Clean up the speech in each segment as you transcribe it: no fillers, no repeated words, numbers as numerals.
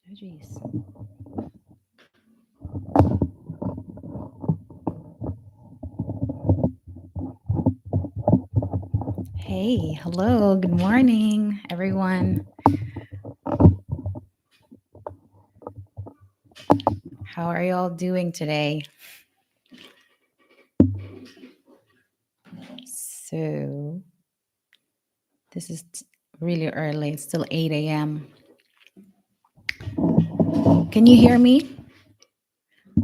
Oh, jeez. Hey, hello, good morning, everyone. How are you all doing today? So, this is really early. It's still 8 a.m. Can you hear me? Oh,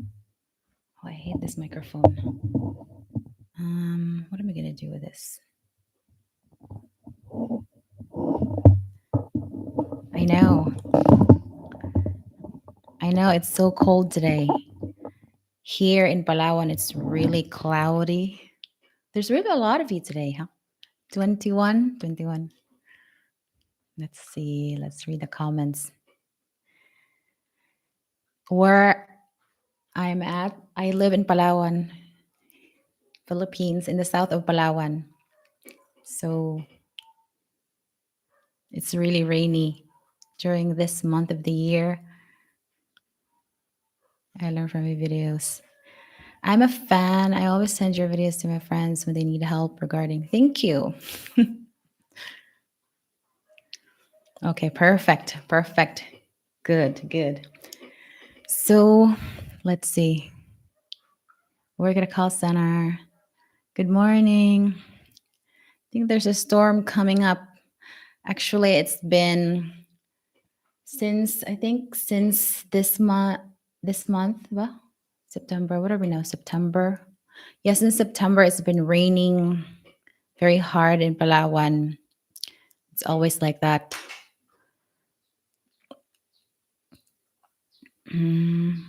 I hate this microphone. What am I gonna do with this? I know, I know. It's so cold today. Here in Palawan, it's really cloudy. There's really a lot of you today, huh? 21, 21. Let's see. Let's read the comments. Where I'm at, I live in Palawan, Philippines, in the south of Palawan. So it's really rainy during this month of the year. I learn from your videos. I'm a fan. I always send your videos to my friends when they need help regarding. Thank you. Okay, perfect. Perfect. Good, good. So let's see. We're gonna call center. Good morning. I think there's a storm coming up. Actually, it's been since I think since this month, well, September. What are we now? September. Yes, in September it's been raining very hard in Palawan. It's always like that. Mm,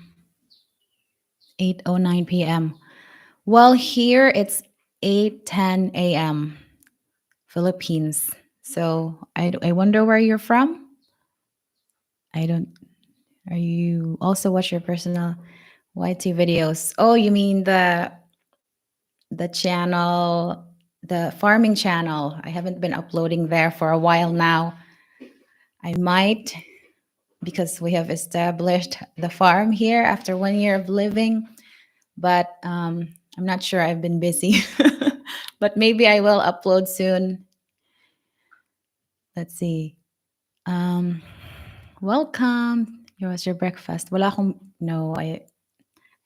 8:09 p.m. Well, here it's 8:10 a.m. Philippines. So I wonder where you're from. I don't. Are you also watch your personal YT videos? Oh, you mean the channel, the farming channel. I haven't been uploading there for a while now. I might because we have established the farm here after 1 year of living, but I'm not sure. I've been busy, but maybe I will upload soon. Let's see. Um, welcome. What's your breakfast? Wala akong, no, I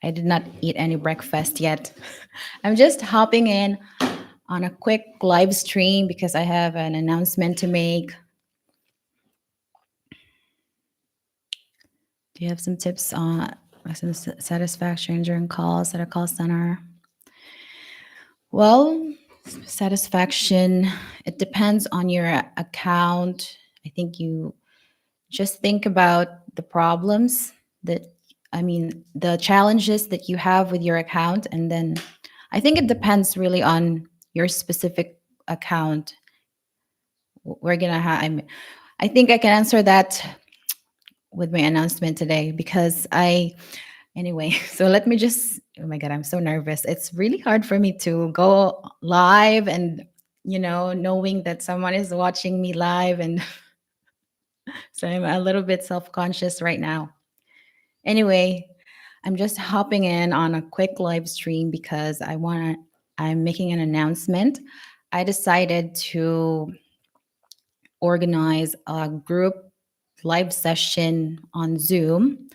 did not eat any breakfast yet. I'm just hopping in on a quick live stream because I have an announcement to make. Do you have some tips on some satisfaction during calls at a call center? Well, satisfaction, it depends on your account. I think you just think about the problems that, I mean, the challenges that you have with your account. And then I think it depends really on your specific account. We're going to have, I think I can answer that with my announcement today because anyway, so let me just, oh my God, I'm so nervous. It's really hard for me to go live and, knowing that someone is watching me live. And so I'm a little bit self conscious right now. Anyway, I'm just hopping in on a quick live stream because I'm making an announcement. I decided to organize a group live session on Zoom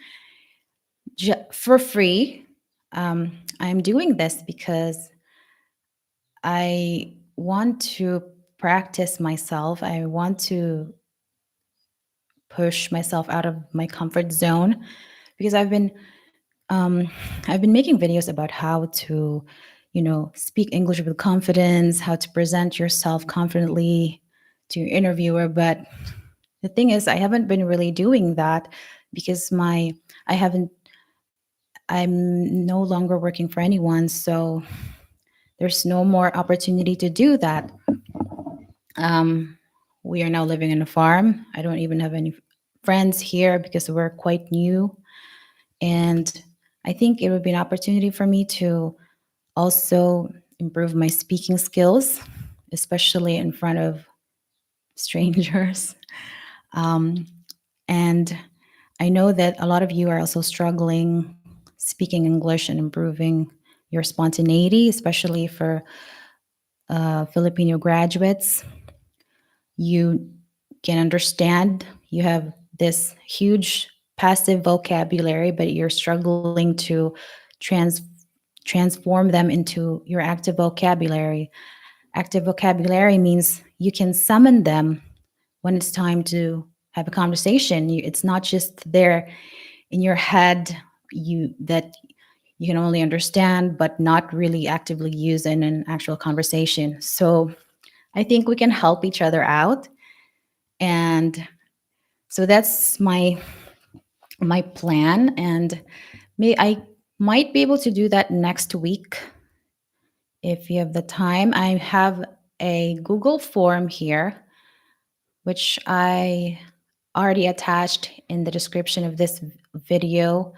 for free. I'm doing this because I want to practice myself. I want to push myself out of my comfort zone because um, I've been making videos about how to, speak English with confidence, how to present yourself confidently to your interviewer. But the thing is, I haven't been really doing that because I haven't, I'm no longer working for anyone. So there's no more opportunity to do that. Um, we are now living in a farm. I don't even have any friends here because we're quite new. And I think it would be an opportunity for me to also improve my speaking skills, especially in front of strangers. Um, and I know that a lot of you are also struggling speaking English and improving your spontaneity, especially for Filipino graduates. You can understand you have this huge passive vocabulary, but you're struggling to trans- transform them into your active vocabulary. Active vocabulary means you can summon them when it's time to have a conversation. It's not just there in your head that you can only understand but not really actively use in an actual conversation. So I think we can help each other out, and so that's my plan. And I might be able to do that next week if you have the time. I have a Google form here, which I already attached in the description of this video.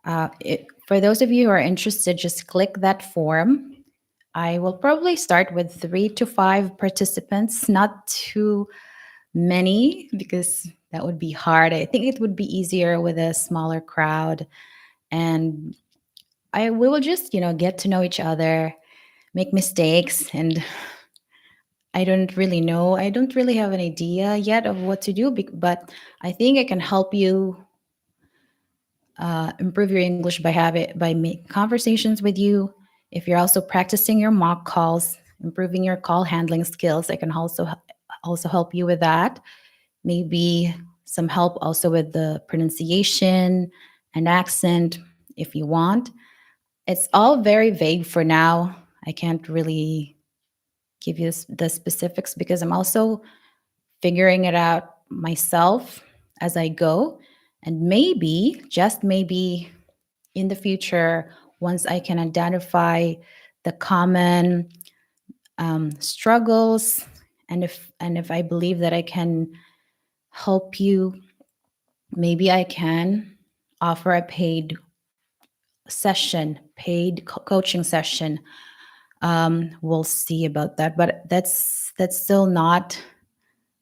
For those of you who are interested, just click that form. I will probably start with 3 to 5 participants, not too many, because that would be hard. I think it would be easier with a smaller crowd. And we will just, get to know each other, make mistakes, and I don't really know. I don't really have an idea yet of what to do, but I think I can help you improve your English by make conversations with you. If you're also practicing your mock calls, improving your call handling skills, I can also help you with that. Maybe some help also with the pronunciation and accent if you want. It's all very vague for now. I can't really give you the specifics because I'm also figuring it out myself as I go. And maybe, just maybe, in the future, once I can identify the common struggles, and if I believe that I can help you, maybe I can offer a paid coaching session. We'll see about that, but that's still not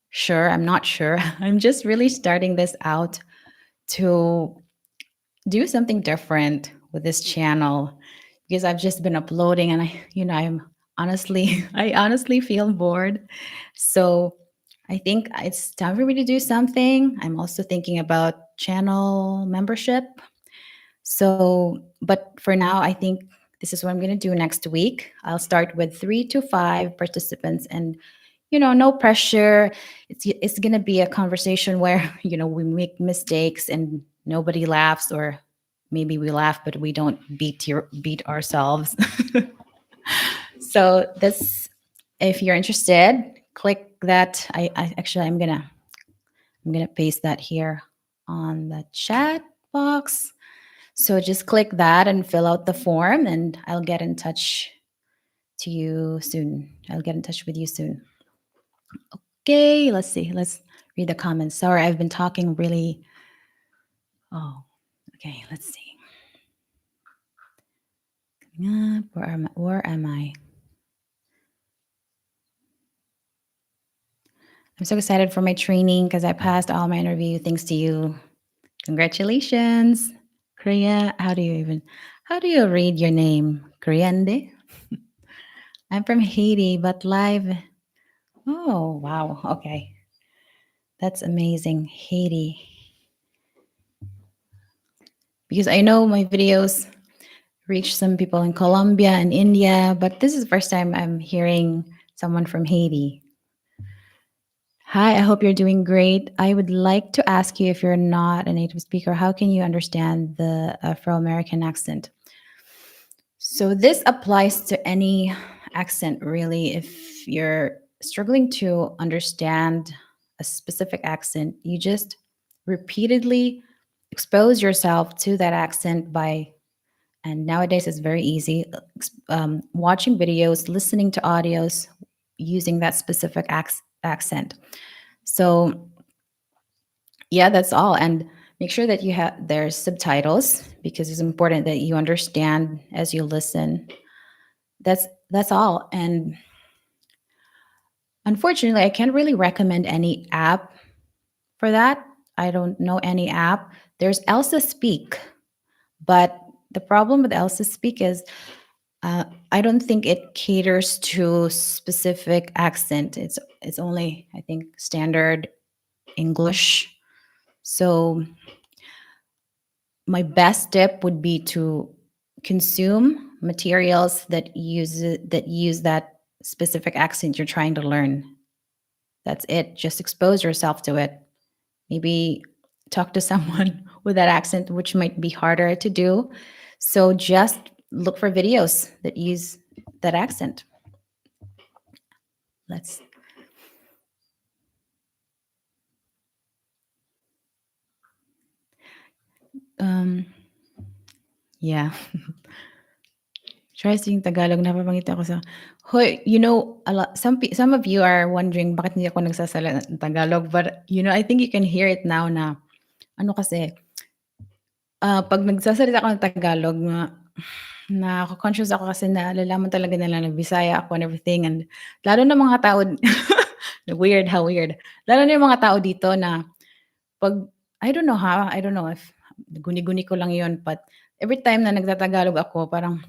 sure. I'm not sure. I'm just really starting this out to do something different with this channel because I've just been uploading, and I honestly feel bored. So I think it's time for me to do something. I'm also thinking about channel membership. So, but for now, I think this is what I'm going to do next week. I'll start with 3 to 5 participants, and no pressure. It's going to be a conversation where we make mistakes and nobody laughs, or maybe we laugh but we don't beat ourselves. So this, if you're interested, click that. I actually I'm gonna paste that here on the chat box. So just click that and fill out the form, and I'll get in touch to you soon. I'll get in touch with you soon. Okay, let's see. Let's read the comments. Sorry, I've been talking really. Oh, okay. Let's see. Where am I? I'm so excited for my training because I passed all my interview. Thanks to you. Congratulations. Korea. How do you read your name? Koreande? I'm from Haiti, but live. Oh, wow. Okay. That's amazing. Haiti. Because I know my videos reach some people in Colombia and India, but this is the first time I'm hearing someone from Haiti. Hi, I hope you're doing great. I would like to ask you, if you're not a native speaker, how can you understand the Afro American accent? So, this applies to any accent, really. If you're struggling to understand a specific accent, you just repeatedly expose yourself to that accent by, and nowadays it's very easy, watching videos, listening to audios using that specific accent. So, yeah, that's all. And make sure that you have there's subtitles, because it's important that you understand as you listen. That's all. And unfortunately, I can't really recommend any app for that. I don't know any app. There's Elsa Speak, but the problem with Elsa Speak is, I don't think it caters to specific accent. It's only, I think, standard English. So my best tip would be to consume materials that use that specific accent you're trying to learn. That's it. Just expose yourself to it. Maybe talk to someone with that accent, which might be harder to do. So just look for videos that use that accent. Let's um yeah. Try speaking Tagalog. Napapangitan ako sa, hoy, some of you are wondering bakit hindi ako nagsasalita ng Tagalog, but I think you can hear it now na ano kasi, 'pag nagsasalita ako ng Tagalog, nako-conscious ako kasi nalalaman talaga nila na Bisaya ako and everything, and lalo na mga tao weird, how weird. Lalo na yung mga tao dito na 'pag I don't know if guni-guni ko lang yun, but every time na nagtatagalog ako parang,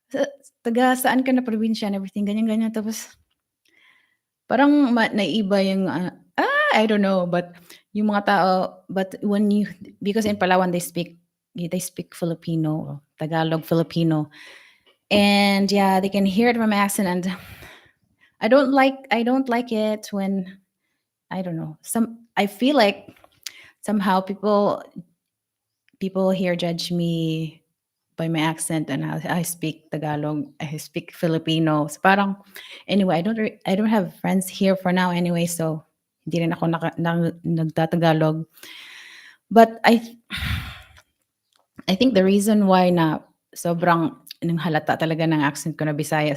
"Sa taga saan ka na probinsya?" and everything, ganyan-ganyan. Tapos parang naiiba yung, I don't know, but yung mga tao, but when you because in Palawan they speak Filipino, Tagalog Filipino, and yeah, they can hear it from my accent, and I don't like it when, I don't know, I feel like somehow people here judge me by my accent, and I speak Tagalog, I speak Filipino. So parang, anyway, I don't have friends here for now anyway, so hindi rin ako nagtatagalog. But I think the reason why na sobrang nang halata talaga ng accent ko na Bisaya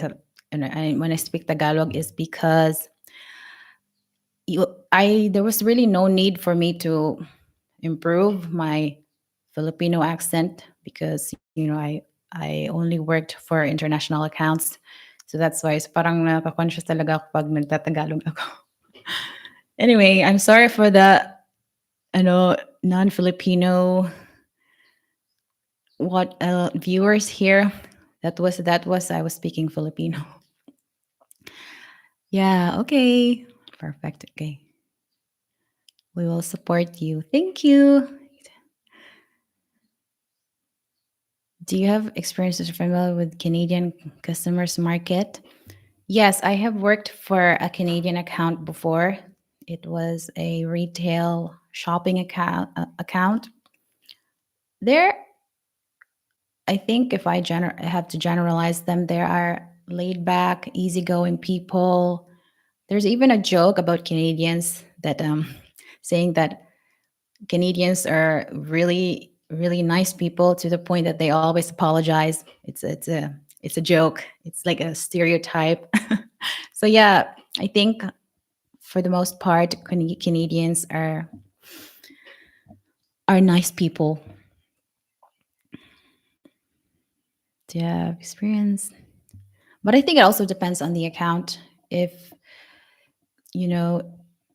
when I speak Tagalog is because there was really no need for me to improve my Filipino accent, because I only worked for international accounts. So that's why, so parang nakaka-conscious talaga ako pag nagtatagalog ako. Anyway, I'm sorry for the non-Filipino viewers here. That was I was speaking Filipino. Yeah, okay. Perfect. Okay. We will support you. Thank you. Do you have experiences familiar with Canadian customers market? Yes, I have worked for a Canadian account before. It was a retail shopping account. There, I think if I have to generalize them, there are laid back, easygoing people. There's even a joke about Canadians that saying that Canadians are really, really nice people to the point that they always apologize. It's a joke. It's like a stereotype. So yeah, I think for the most part, Canadians are nice people. Do you have experience? But I think it also depends on the account. If you know,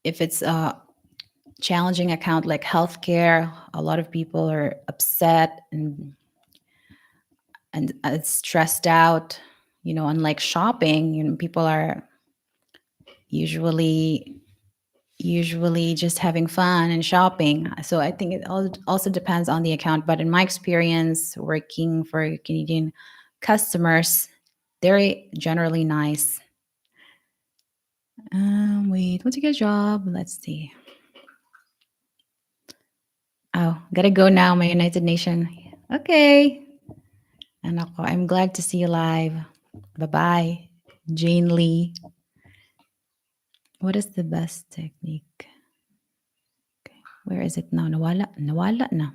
if it's a challenging account like healthcare, a lot of people are upset and stressed out. Unlike shopping, people are usually usually just having fun and shopping. So I think it also depends on the account. But in my experience working for Canadian customers, they're generally nice. Wait, want to get a job? Let's see. Oh, gotta go now, my United Nation. Okay. And ako, I'm glad to see you live. Bye bye. Jane Lee. What is the best technique? Okay. Where is it now? Nawala. Nawala na.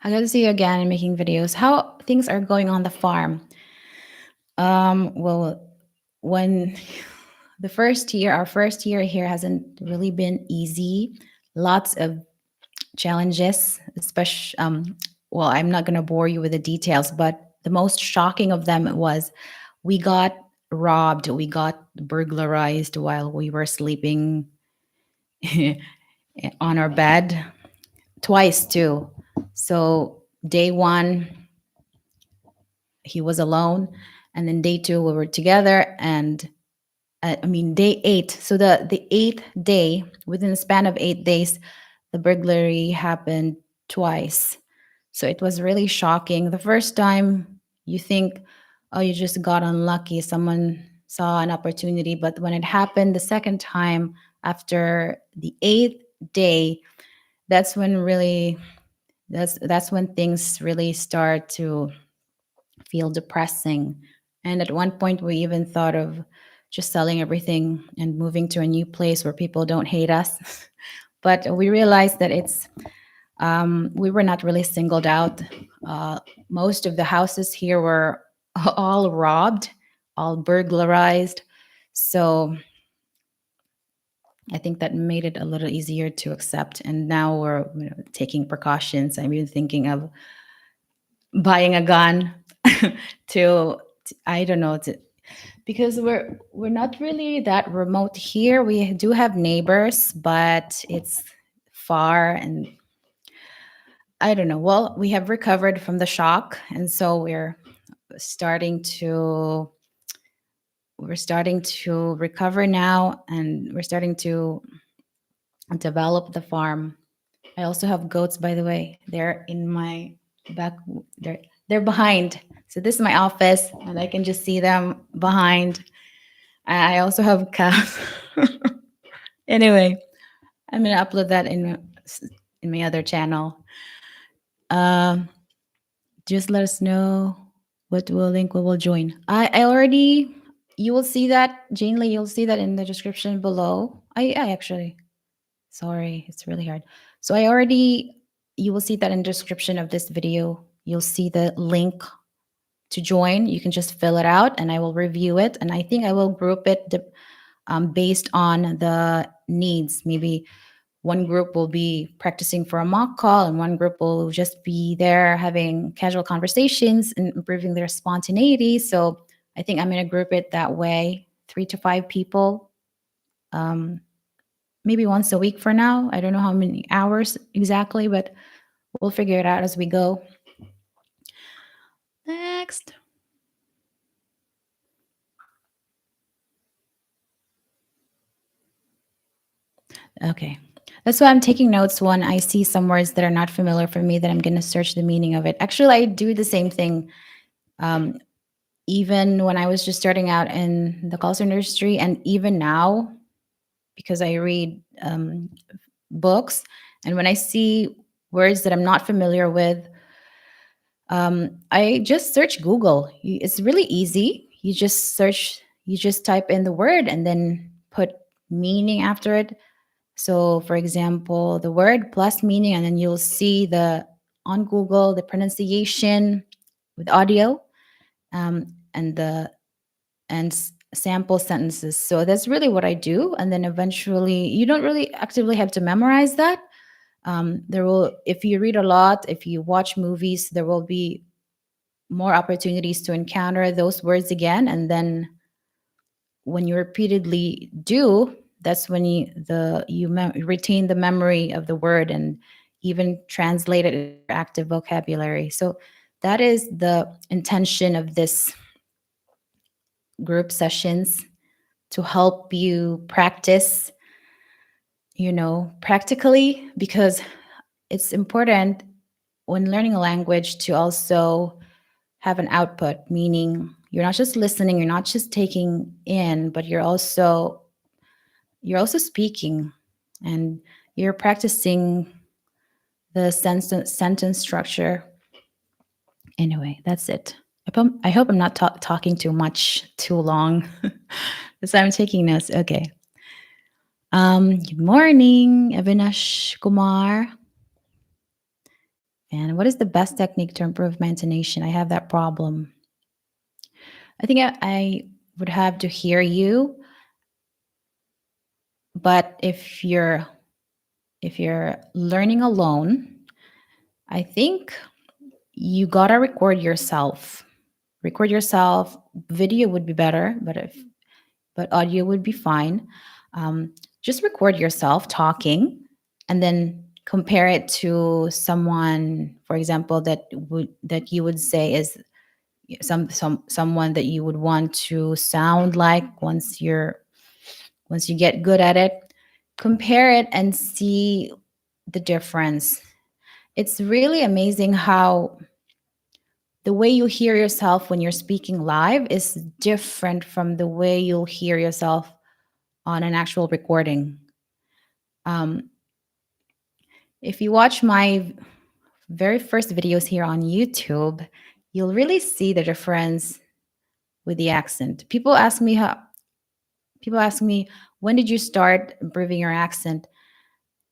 I got to see you again and making videos. How things are going on the farm? Well, when the first year, our first year here hasn't really been easy. Lots of challenges, especially. Well, I'm not going to bore you with the details, but the most shocking of them was we got robbed. We got burglarized while we were sleeping on our bed twice too. So day one, he was alone, and then day two we were together, and I mean day eight. So the eighth day, within the span of 8 days, the burglary happened twice. So it was really shocking. The first time you think, oh, you just got unlucky. Someone saw an opportunity. But when it happened the second time, after the eighth day, that's when really that's when things really start to feel depressing. And at one point we even thought of just selling everything and moving to a new place where people don't hate us. But we realized that we were not really singled out. Uh, Most of the houses here were all robbed, all burglarized. So I think that made it a little easier to accept. And now we're taking precautions. I'm even thinking of buying a gun to, I don't know, because we're not really that remote here. We do have neighbors, but it's far, and I don't know. Well, we have recovered from the shock, and so starting to we're starting to recover now, and we're starting to develop the farm. I also have goats, by the way. They're in my back. They're behind. So this is my office, and I can just see them behind. I also have cows. Anyway, I'm gonna upload that in my other channel. Um, just let us know what will link we will join. I already, you will see that, Jane Lee, you'll see that in the description below. I actually, sorry, it's really hard. So I already, you will see that in the description of this video. You'll see the link to join. You can just fill it out and I will review it. And I think I will group it based on the needs. Maybe one group will be practicing for a mock call, and one group will just be there having casual conversations and improving their spontaneity. So I think I'm going to group it that way, 3 to 5 people, um, maybe once a week for now. I don't know how many hours exactly, but we'll figure it out as we go. Next. Okay. That's why I'm taking notes when I see some words that are not familiar for me, that I'm going to search the meaning of it. Actually, I do the same thing. Um, Even when I was just starting out in the call center industry, and even now, because I read books, and when I see words that I'm not familiar with, I just search Google. It's really easy. You just search, you just type in the word and then put meaning after it. So, for example, the word plus meaning, and then you'll see the on Google the pronunciation with audio, and the sample sentences. So that's really what I do. And then eventually, you don't really actively have to memorize that. There will, if you read a lot, if you watch movies, there will be more opportunities to encounter those words again. And then when you repeatedly do, that's when retain the memory of the word and even translate it into active vocabulary. So that is the intention of this group sessions, to help you practice, practically, because it's important when learning a language to also have an output, meaning You're not just listening, you're not just taking in, but you're also speaking, and you're practicing the sentence structure. Anyway, that's it. I hope I'm not talking too much, too long. So I'm taking notes. Okay. Good morning, Avinash Kumar. And what is the best technique to improve my intonation? I have that problem. I think I would have to hear you, but if you're learning alone, I think you gotta record yourself. Record yourself. Video would be better, but audio would be fine. Just record yourself talking, and then compare it to someone, for example, that you would say is someone that you would want to sound like once you get good at it. Compare it and see the difference. It's really amazing how the way you hear yourself when you're speaking live is different from the way you'll hear yourself on an actual recording. Um, if you watch my very first videos here on YouTube, you'll really see the difference with the accent. People ask me, when did you start improving your accent?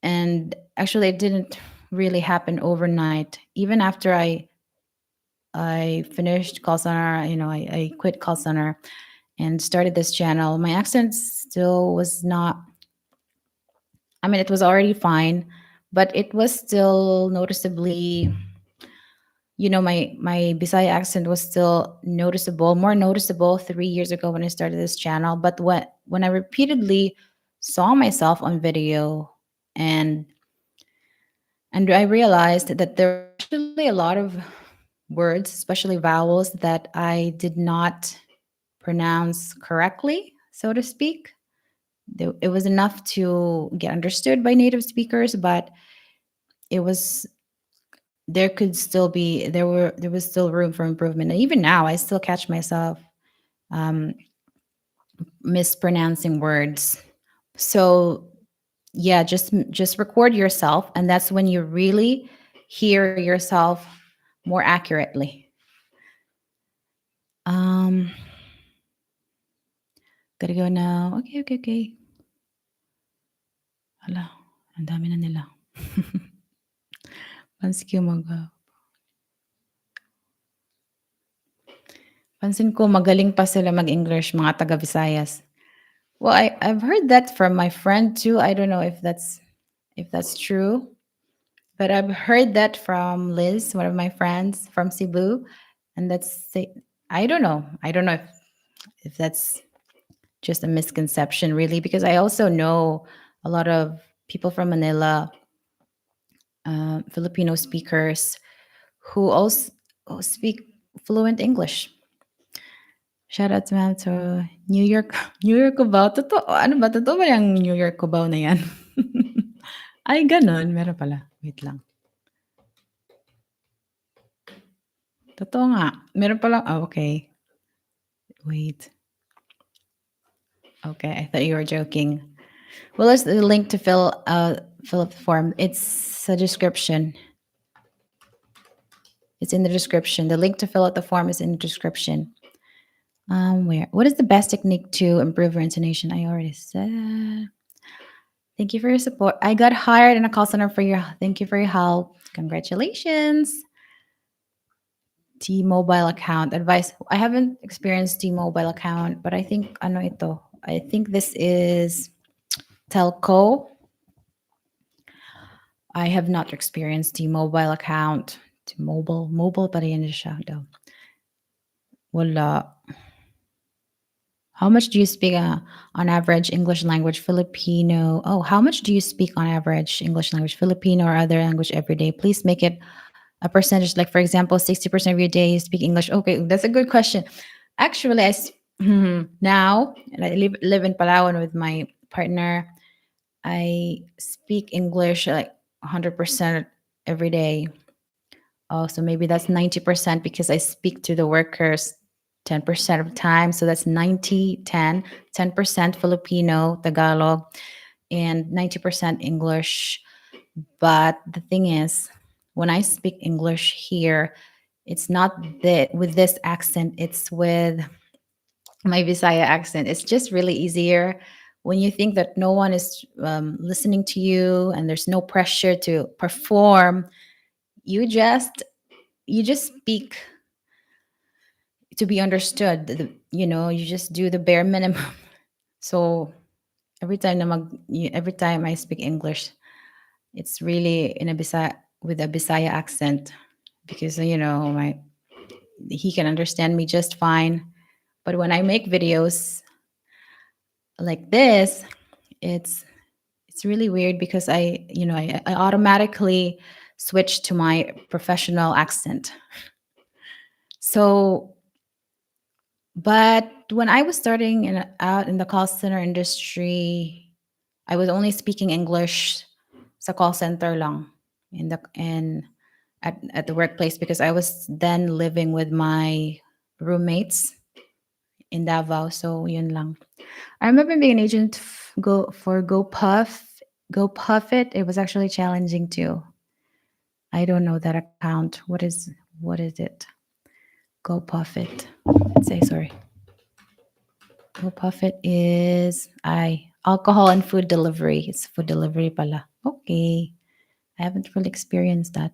And actually, it didn't really happen overnight. Even after I finished call center, I quit call center and started this channel. My accent still was not. I mean, it was already fine, but it was still noticeably. My Bisaya accent was still noticeable, more noticeable 3 years ago when I started this channel. But when I repeatedly saw myself on video, and I realized that there were actually a lot of words, especially vowels, that I did not pronounce correctly, so to speak. It was enough to get understood by native speakers, but it was there was still room for improvement. And even now, I still catch myself um, mispronouncing words. So yeah, just record yourself, and that's when you really hear yourself more accurately. Um, Gotta go now. Okay, okay, okay. Hala, ang dami na nila. Pansin ko pansin ko magaling pa sila mag-English, mga taga Visayas. Well, I've heard that from my friend too. I don't know if that's true, but I've heard that from Liz, one of my friends from Cebu, and I don't know. I don't know if that's just a misconception, really, because I also know a lot of people from Manila, Filipino speakers who also speak fluent English. Shout out to ma'am to New York, New York Cubao. Totoo, ano ba? Totoo ba yung New York Cubao na yan? Ay, ganon. Meron pala. Wait lang. Totoo nga. Meron pala. Oh, okay. Wait. Okay, I thought you were joking. Well, there's the link to fill up the form. It's a description. It's in the description. The link to fill out the form is in the description. Where? What is the best technique to improve your intonation? I already said. Thank you for your support. I got hired in a call center for your. Thank you for your help. Congratulations. T-Mobile account advice. I haven't experienced T-Mobile account, but I think ano ito. I think this is telco. I have not experienced T-Mobile account. Mobile pa rin siya daw. Wala. How much do you speak on average English language Filipino? Oh, how much do you speak on average English language Filipino or other language every day? Please make it a percentage. Like for example, 60% of your day you speak English. Okay, that's a good question. Actually, now and I live in Palawan with my partner. I speak English like 100% every day. Oh, so maybe that's 90% because I speak to the workers 10% of time. So that's 90, 10, 10% Filipino, Tagalog, and 90% English. But the thing is, when I speak English here, it's not that with this accent, it's with my Visaya accent. It's just really easier when you think that no one is listening to you and there's no pressure to perform. You just you just speak to be understood. You just do the bare minimum. So every time I speak English, it's really in a Bisaya with a Bisaya accent because my he can understand me just fine. But when I make videos like this, it's it's really weird because I automatically switch to my professional accent. So, but when I was starting out in the call center industry, I was only speaking English sa call center lang at the workplace because I was then living with my roommates in Davao. So yun lang. I remember being an agent Go Puff It. It was actually challenging too. I don't know that account. What is it? Go Puff It. Let's say sorry. Go Puff It is I alcohol and food delivery. It's food delivery pala. Okay. I haven't really experienced that.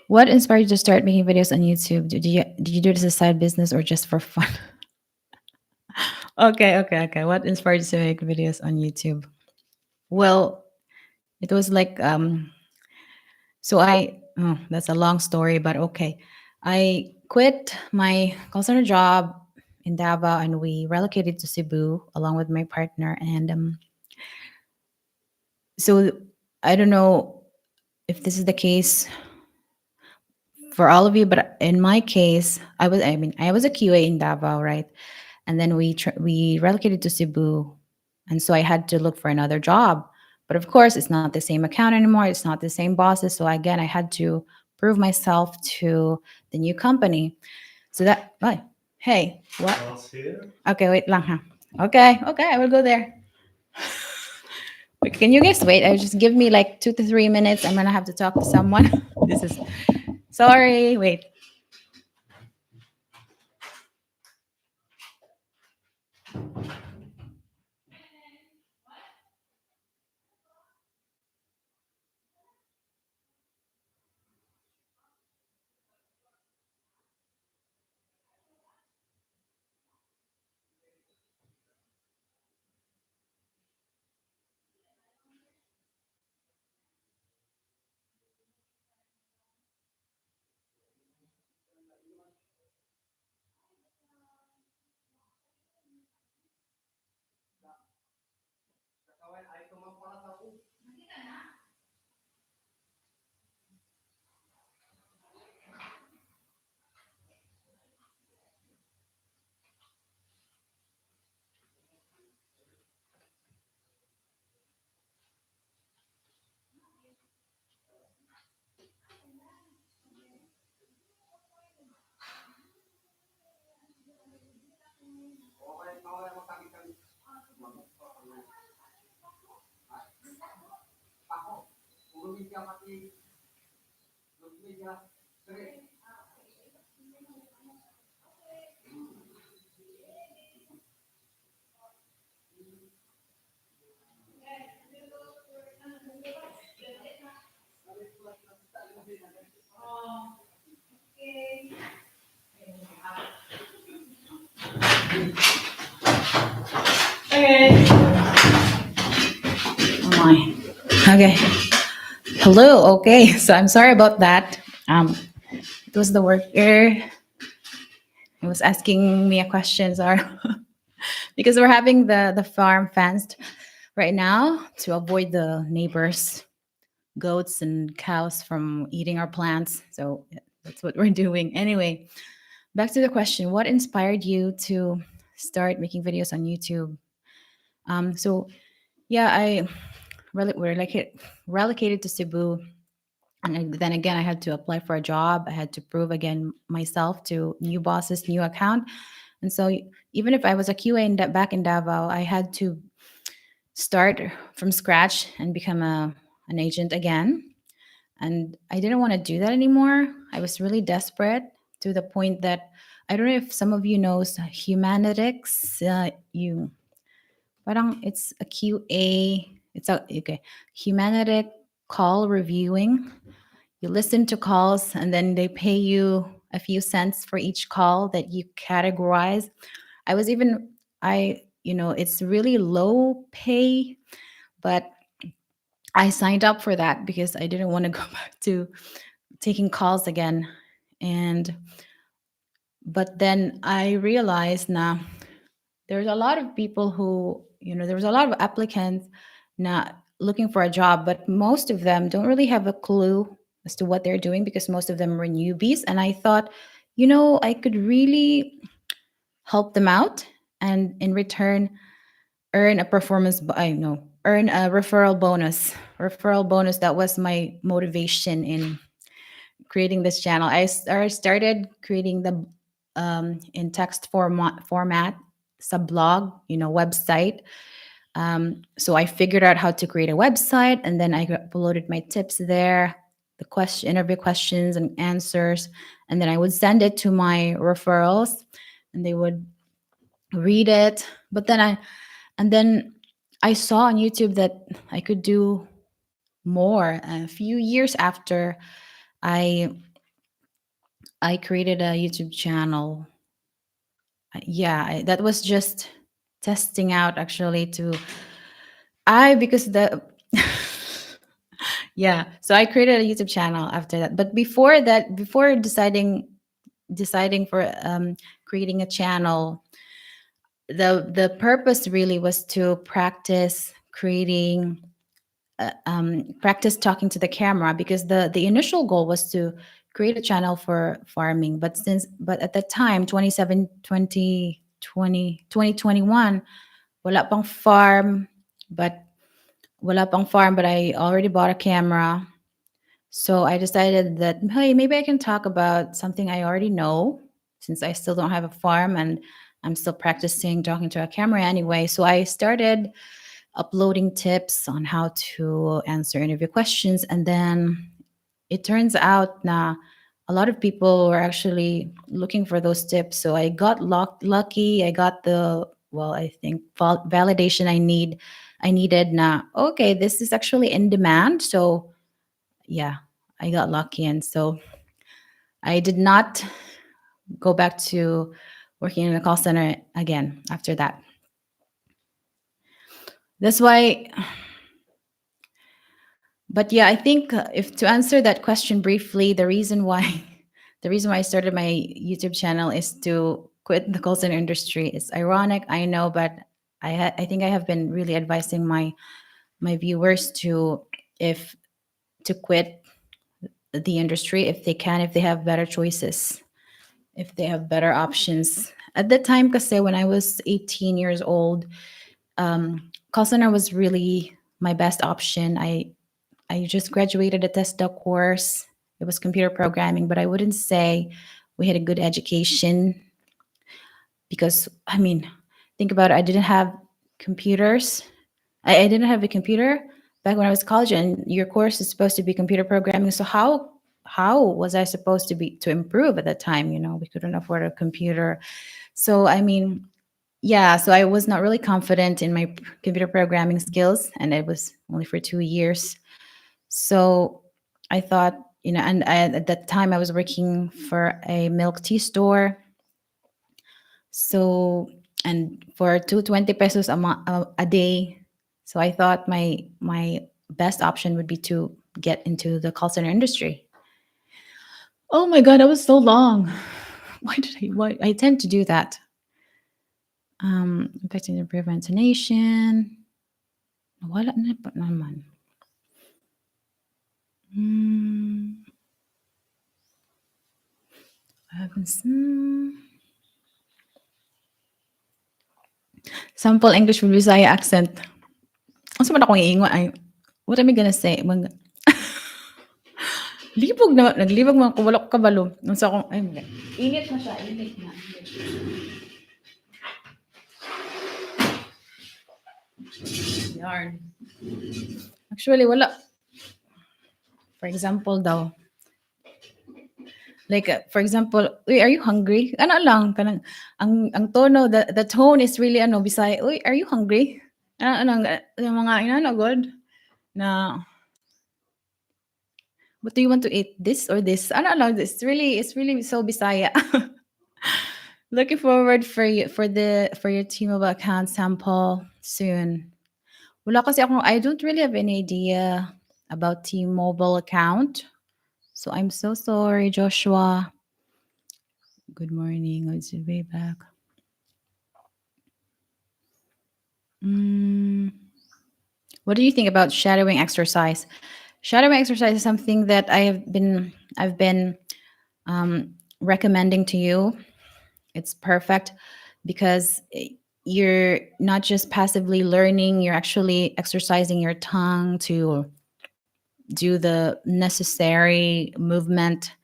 What inspired you to start making videos on YouTube? Did you do this as a side business or just for fun? Okay. What inspired you to make videos on YouTube? Well, it was like so that's a long story, but okay. I quit my call center job in Davao and we relocated to Cebu along with my partner. And so I don't know if this is the case for all of you, but in my case, I was a QA in Davao, right? And then we relocated to Cebu, and so I had to look for another job. But of course, it's not the same account anymore. It's not the same bosses. So again, I had to prove myself to the new company. So hey, what? Okay, wait, lang ha. Okay, I will go there. Wait, can you guys wait? Just give me like 2 to 3 minutes. I'm gonna have to talk to someone. This is sorry. Wait. Oh my. Okay. Hello. Okay. So I'm sorry about that. It was the worker. He was asking me a question. Sorry, because we're having the farm fenced right now to avoid the neighbors, goats and cows from eating our plants. So yeah, that's what we're doing. Anyway, back to the question: what inspired you to start making videos on YouTube? So yeah, we're like relocated to Cebu And then again, I had to apply for a job. I had to prove again myself to new bosses, new account. And so even if I was a QA back in Davao, I had to start from scratch and become an agent again. And I didn't want to do that anymore. I was really desperate to the point that I don't know if some of you knows Humanetics. Parang it's a QA. It's a okay. Humanitic call reviewing. You listen to calls and then they pay you a few cents for each call that you categorize. I was even I it's really low pay, but I signed up for that because I didn't want to go back to taking calls again. And but then I realized now there's a lot of people who, there was a lot of applicants not looking for a job, but most of them don't really have a clue as to what they're doing because most of them were newbies. And I thought, I could really help them out and in return earn a I know, earn a referral bonus. Referral bonus, that was my motivation in creating this channel. I started creating the in text format, sub blog, website. So I figured out how to create a website, and then I uploaded my tips there, the interview questions and answers, and then I would send it to my referrals, and they would read it. And then I saw on YouTube that I could do more. A few years after I I created a YouTube channel. Yeah, that was just testing out actually to I because the yeah. So I created a YouTube channel after that. But before that, before deciding for creating a channel, the purpose really was to practice creating practice talking to the camera because the initial goal was to create a channel for farming, but at the time 27 2020 2021 wala pang farm but I already bought a camera. So I decided that, hey, maybe I can talk about something I already know since I still don't have a farm and I'm still practicing talking to a camera anyway. So I started uploading tips on how to answer interview questions. And then it turns out now a lot of people were actually looking for those tips. So I got lucky. I got I think validation I needed now. Okay, this is actually in demand. So yeah, I got lucky. And so I did not go back to working in a call center again after that. That's why But yeah, I think if to answer that question briefly, the reason why the reason why I started my YouTube channel is to quit the call center industry. It's ironic, I know, but I think I have been really advising my viewers to if to quit the industry if they can, if they have better choices, if they have better options. At the time, because when I was 18 years old, call center was really my best option. I just graduated a TESDA course. It was computer programming, but I wouldn't say we had a good education because, I mean, think about it. I didn't have computers. I didn't have a computer back when I was in college, and your course is supposed to be computer programming. So how was I supposed to improve at that time? We couldn't afford a computer. So I mean, yeah. So I was not really confident in my computer programming skills, and it was only for 2 years. So I thought, at that time I was working for a milk tea store. So, and for 220 pesos a day. So I thought my best option would be to get into the call center industry. Oh my God, that was so long. Why I tend to do that. Affecting the improve intonation. Wala na ba naman? Hmm. Sample English with Visaya accent. Ano man akong iingon ay what am I gonna say? Libog na naglibog man ko wala ko kabalo. Unsa akong ay hindi. Init na siya, init na. Yarn. Actually wala. For example daw, like for example, uy, are you hungry? Ano lang kanang ang tono, the tone is really ano Bisaya. Uy, are you hungry? Ano yung mga inano god na what do you want to eat? This or this? Ano lang, it's really so Bisaya. Looking forward for you for your T-Mobile account sample soon. Wala kasi akong I don't really have any idea about T-Mobile account. So I'm so sorry, Joshua. Good morning. Let's see way back. Mm, what do you think about shadowing exercise? Shadowing exercise is something that I've been recommending to you. It's perfect because you're not just passively learning, you're actually exercising your tongue to do the necessary movement.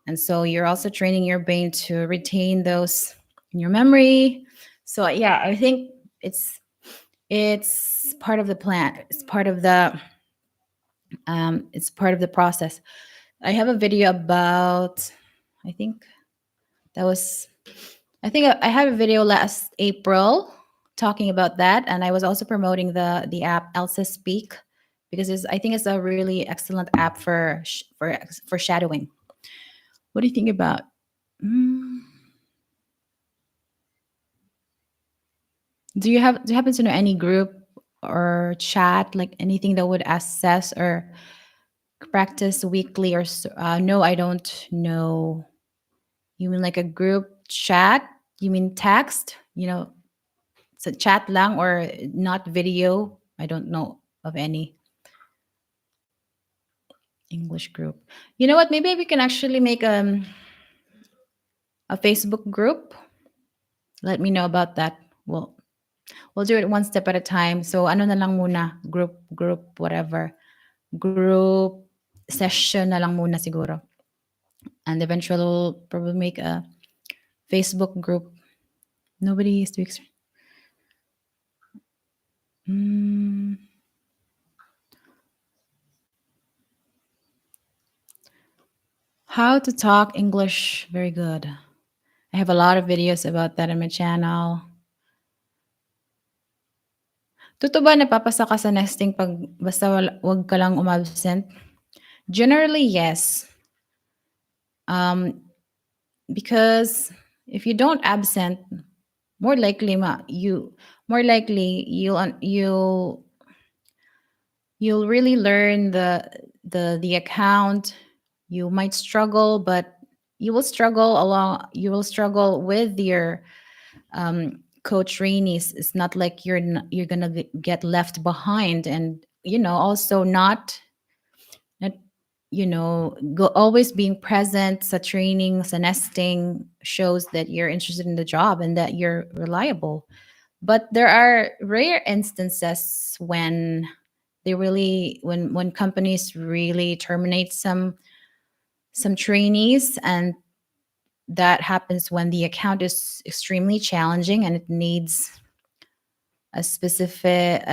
And so you're also training your brain to retain those in your memory. So yeah, I think it's part of the plan. It's part of the process. I have a video about I think that was I think I had a video last April talking about that, and I was also promoting the app Elsa Speak because I think it's a really excellent app for shadowing. What do you think about? Mm, do you happen to know any group or chat like anything that would assess or practice weekly no, I don't know. You mean like a group chat? You mean text? It's a chat lang or not video? I don't know of any English group. You know what? Maybe we can actually make a Facebook group. Let me know about that. We'll do it one step at a time. So ano na lang muna, group whatever. Group session na lang muna siguro. And eventually we'll probably make a Facebook group. Nobody speaks. Mm, how to talk English very good. I have a lot of videos about that on my channel. Totoo ba napapasa ka sa nesting 'pag basta 'wag ka lang umabsent? Generally, yes. Um, because if you don't absent, more likely more likely you'll really learn the account. You might struggle, but you will struggle with your co-trainees. It's not like you're gonna get left behind, and also not always being present sa training sa nesting shows that you're interested in the job and that you're reliable. But there are rare instances when when companies really terminate some trainees, and that happens when the account is extremely challenging and it needs a specific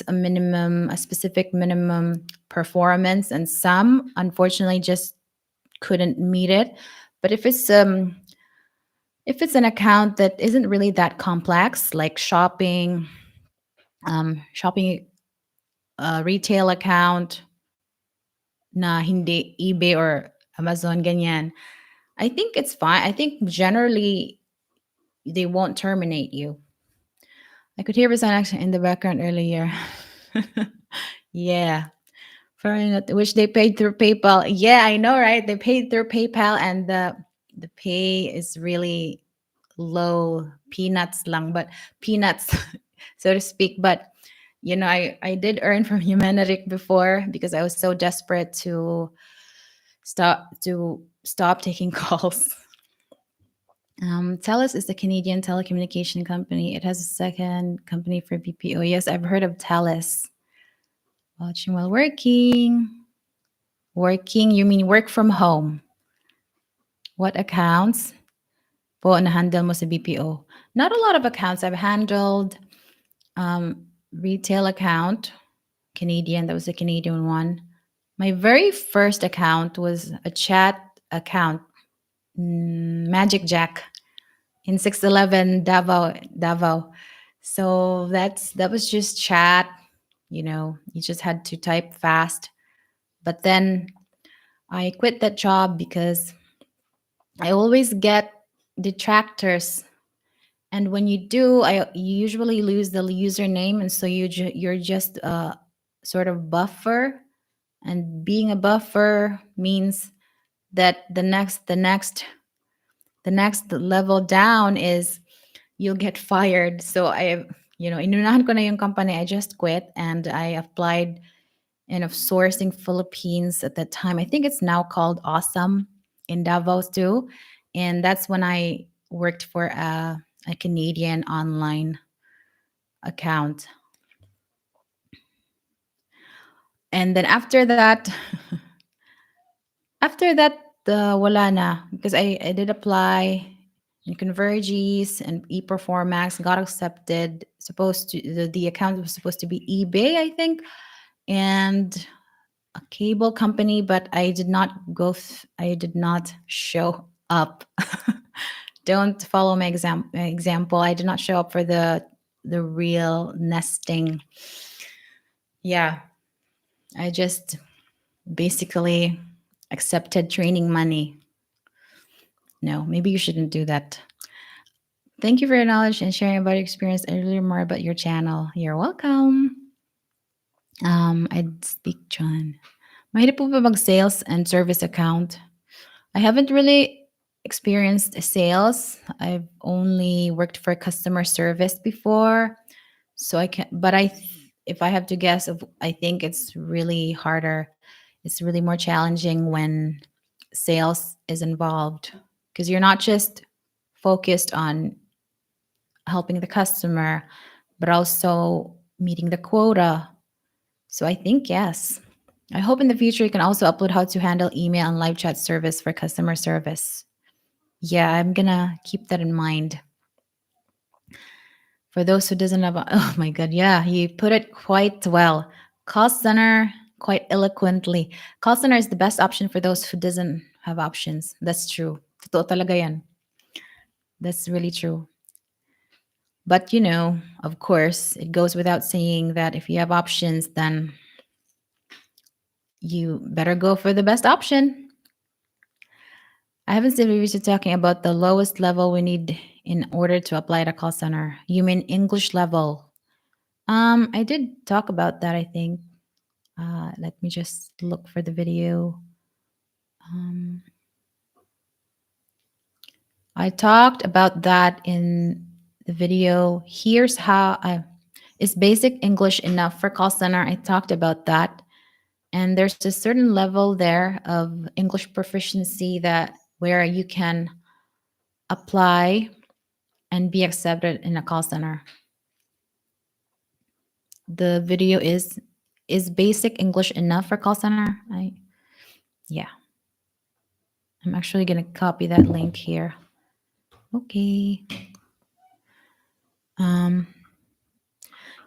minimum performance, and some unfortunately just couldn't meet it. But if it's an account that isn't really that complex, like shopping retail account na hindi eBay or Amazon ganyan, I think it's fine. I think generally they won't terminate you. I could hear Basan in the background earlier. Yeah. Which they paid through PayPal. Yeah, I know, right? They paid through PayPal, and the pay is really low, peanuts lang, but peanuts, so to speak. But I did earn from Humanity before because I was so desperate to stop taking calls. TELUS is the Canadian telecommunication company. It has a second company for BPO. Yes, I've heard of TELUS. Watching while working. Working, you mean work from home. What accounts po na-handle mo sa BPO? Not a lot of accounts. I've handled retail account, Canadian. That was a Canadian one. My very first account was a chat account, Magic Jack in 611 Davao. So that was just chat. You just had to type fast. But then I quit that job because I always get detractors. And when you do, you usually lose the username, and so you're just a sort of buffer. And being a buffer means that the next level down is you'll get fired. So inunahan ko na yung company. I just quit and I applied in of sourcing Philippines at that time. I think it's now called Awesome in Davao too. And that's when I worked for a Canadian online account. And then after that, wala na because I did apply in Convergys and ePerformax, got accepted. Supposed to the account was supposed to be eBay, I think, and a cable company, but I did not I did not show up. Don't follow my example. I did not show up for the real nesting. Yeah, I just basically accepted training money. No, maybe you shouldn't do that. Thank you for your knowledge and sharing about your experience. I learn more about your channel. You're welcome. I'd speak John. Mahirap po ba mag-sales and service account? I haven't really experienced sales. I've only worked for customer service before. So I can but if I have to guess, I think it's really harder. It's really more challenging when sales is involved because you're not just focused on helping the customer, but also meeting the quota. So I think yes. I hope in the future you can also upload how to handle email and live chat service for customer service. Yeah, I'm gonna keep that in mind. For those who doesn't have, oh my god, yeah, you put it quite well. Call center, quite eloquently. Call center is the best option for those who doesn't have options. That's true. Totoo talaga yan. That's really true. But of course, it goes without saying that if you have options, then you better go for the best option. I haven't seen reviews talking about the lowest level we need in order to apply at a call center. You mean English level? I did talk about that, I think. Let me just look for the video. Um, I talked about that in the video. Here's how is basic English enough for call center? I talked about that. And there's a certain level there of English proficiency that where you can apply and be accepted in a call center. The video is basic English enough for call center? Yeah. I'm actually going to copy that link here. Okay.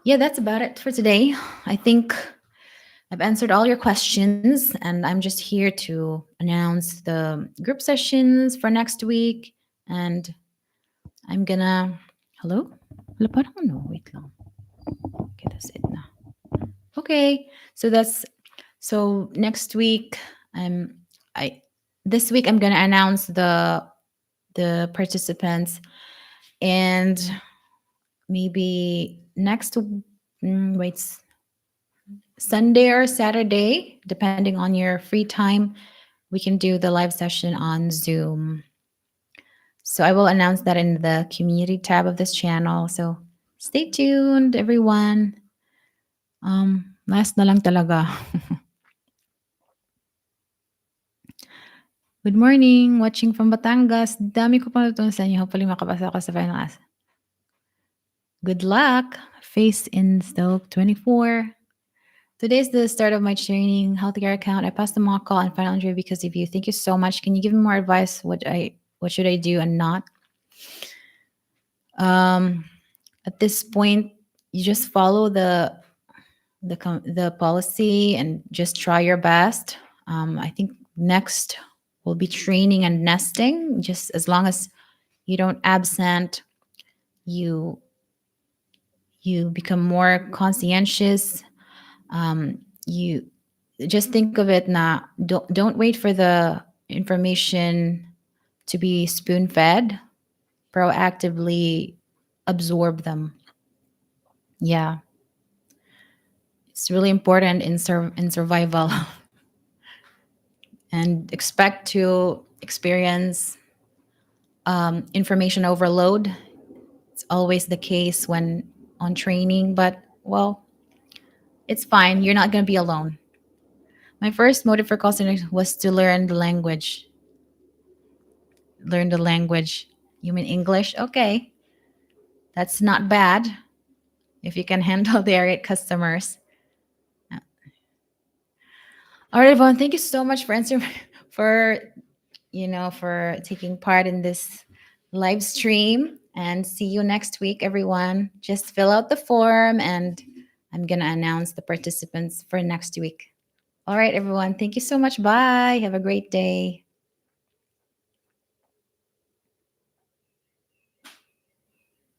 Yeah, that's about it for today. I think I've answered all your questions, and I'm just here to announce the group sessions for next week. And I'm gonna. Hello? Wala, parang ano? Wait lang. Okay, that's it na. Okay, so next week. I this week I'm gonna announce the participants, and maybe next wait Sunday or Saturday, depending on your free time, we can do the live session on Zoom. So I will announce that in the community tab of this channel. So stay tuned, everyone. Last na lang talaga. Good morning, watching from Batangas. Dami ko pang natutunan sa inyo. Hopefully makapasa ako sa final class. Good luck. Face in Stoke 24. Today's the start of my training, healthcare account. I passed the mock call and final interview because of you. Thank you so much. Can you give me more advice? What should I do and not? Um, at this point, you just follow the policy and just try your best. I think next will be training and nesting. Just as long as you don't absent, you you become more conscientious. You just think of it now. Don't wait for the information to be spoon fed. Proactively absorb them. Yeah, it's really important in survival. And expect to experience information overload. It's always the case when on training, but well, it's fine. You're not going to be alone. My first motive for call center was to learn the language. Learn the language. You mean English? Okay, that's not bad if you can handle the irate customers. All right, Yvonne, thank you so much for answering for for taking part in this live stream. And see you next week, everyone. Just fill out the form and I'm going to announce the participants for next week. All right, everyone. Thank you so much. Bye. Have a great day.